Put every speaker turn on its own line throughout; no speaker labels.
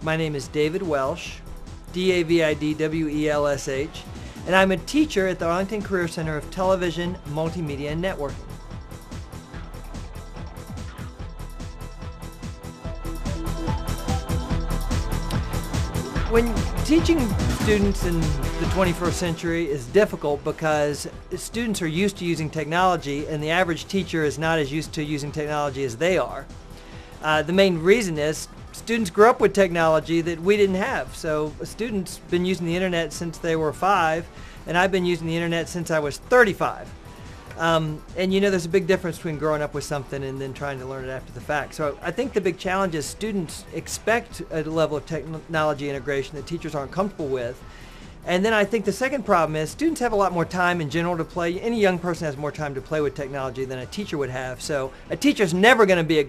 My name is David Welsh, D-A-V-I-D-W-E-L-S-H, and I'm a teacher at the Arlington Career Center of Television, Multimedia, and Networking. When teaching students in the 21st century is difficult because students are used to using technology and the average teacher is not as used to using technology as they are. The main reason is students grew up with technology that we didn't have. So a student's been using the internet since they were 5, and I've been using the internet since I was 35. And you know, there's a big difference between growing up with something and then trying to learn it after the fact. So I think the big challenge is students expect a level of technology integration that teachers aren't comfortable with. And then I think the second problem is students have a lot more time in general to play. Any young person has more time to play with technology than a teacher would have. So a teacher's never going to be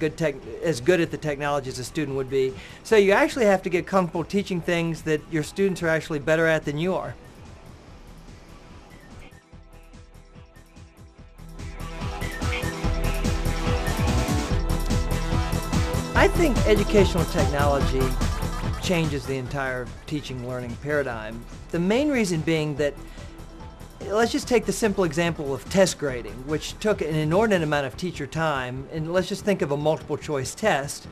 as good at the technology as a student would be. So you actually have to get comfortable teaching things that your students are actually better at than you are. I think educational technology changes the entire teaching learning paradigm. The main reason being that, let's just take the simple example of test grading, which took an inordinate amount of teacher time, and let's just think of a multiple choice test.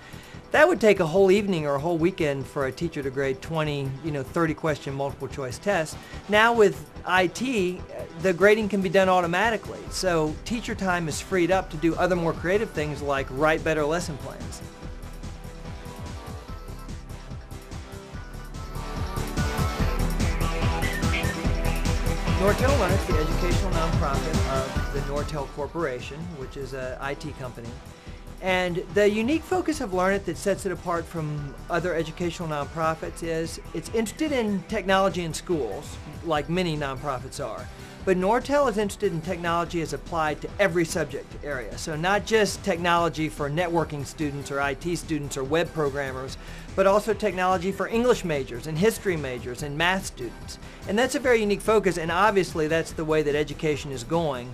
That would take a whole evening or a whole weekend for a teacher to grade 20, 30 question multiple choice tests. Now with IT, the grading can be done automatically. So teacher time is freed up to do other more creative things like write better lesson plans. Nortel LearniT is the educational nonprofit of the Norwegian Corporation, which is an IT company. And the unique focus of LearniT that sets it apart from other educational nonprofits is it's interested in technology in schools, like many nonprofits are. But Nortel is interested in technology as applied to every subject area. So not just technology for networking students or IT students or web programmers, but also technology for English majors and history majors and math students. And that's a very unique focus, and obviously that's the way that education is going.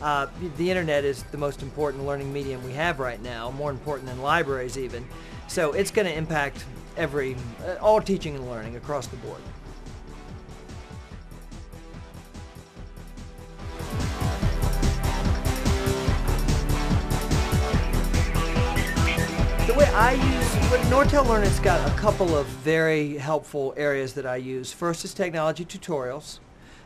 The internet is the most important learning medium we have right now, more important than libraries even. So it's going to impact all teaching and learning across the board. The way I use, Nortel LearniT's got a couple of very helpful areas that I use. First is technology tutorials.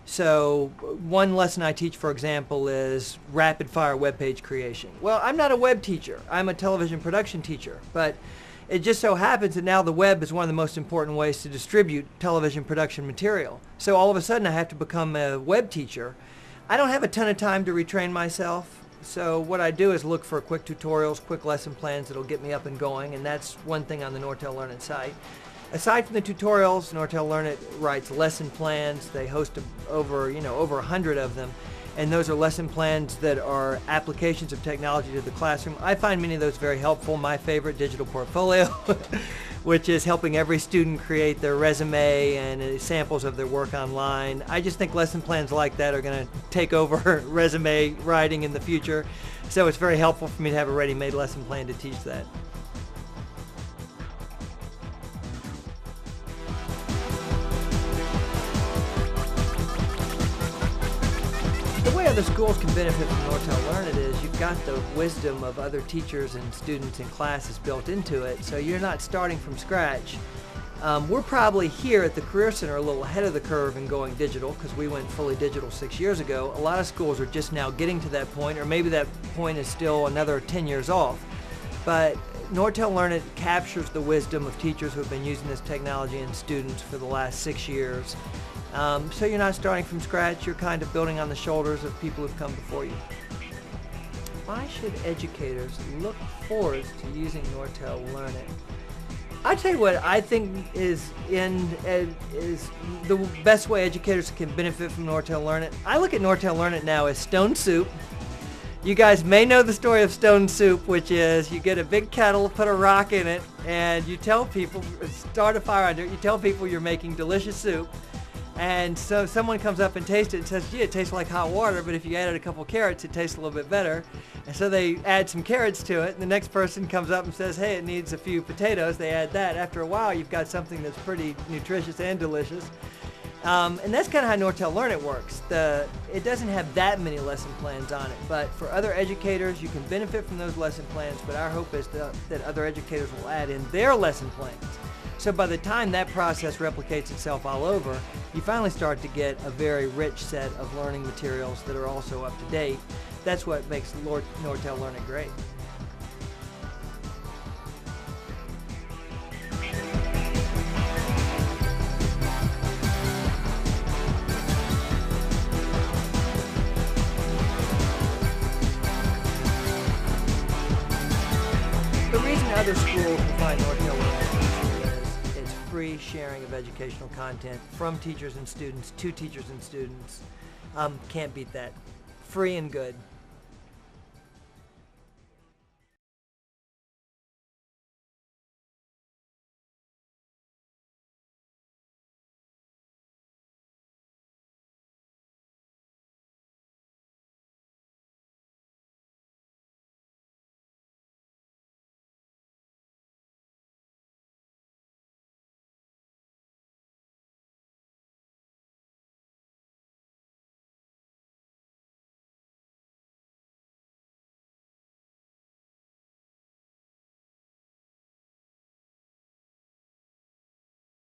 So one lesson I teach, for example, is rapid fire web page creation. Well, I'm not a web teacher. I'm a television production teacher, but it just so happens that now the web is one of the most important ways to distribute television production material. So all of a sudden I have to become a web teacher. I don't have a ton of time to retrain myself. So what I do is look for quick tutorials, quick lesson plans that'll get me up and going, and that's one thing on the Nortel LearniT site. Aside from the tutorials, Nortel LearniT writes lesson plans. They host over 100 of them, and those are lesson plans that are applications of technology to the classroom. I find many of those very helpful. My favorite, Digital Portfolio, which is helping every student create their resume and samples of their work online. I just think lesson plans like that are going to take over resume writing in the future. So it's very helpful for me to have a ready-made lesson plan to teach that. The way other schools can benefit from Nortel LearniT is you've got the wisdom of other teachers and students and classes built into it, so you're not starting from scratch. We're probably here at the Career Center a little ahead of the curve in going digital because we went fully digital 6 years ago. A lot of schools are just now getting to that point, or maybe that point is still another 10 years off. But Nortel LearniT captures the wisdom of teachers who have been using this technology and students for the last 6 years. So you're not starting from scratch, you're kind of building on the shoulders of people who've come before you. Why should educators look forward to using Nortel LearniT? I tell you what I think is the best way educators can benefit from Nortel LearniT. I look at Nortel LearniT now as stone soup. You guys may know the story of stone soup, which is you get a big kettle, put a rock in it, and you tell people, start a fire under it, you tell people you're making delicious soup. And so someone comes up and tastes it and says, gee, it tastes like hot water, but if you added a couple carrots, it tastes a little bit better. And so they add some carrots to it, and the next person comes up and says, hey, it needs a few potatoes. They add that. After a while, you've got something that's pretty nutritious and delicious. And that's kind of how Nortel LearnIt works. It doesn't have that many lesson plans on it, but for other educators, you can benefit from those lesson plans, but our hope is that other educators will add in their lesson plans. So by the time that process replicates itself all over, you finally start to get a very rich set of learning materials that are also up to date. That's what makes Nortel LearnIt great. The reason other schools will find Nortel LearnIt is its free sharing of educational content from teachers and students to teachers and students. Can't beat that. Free and good.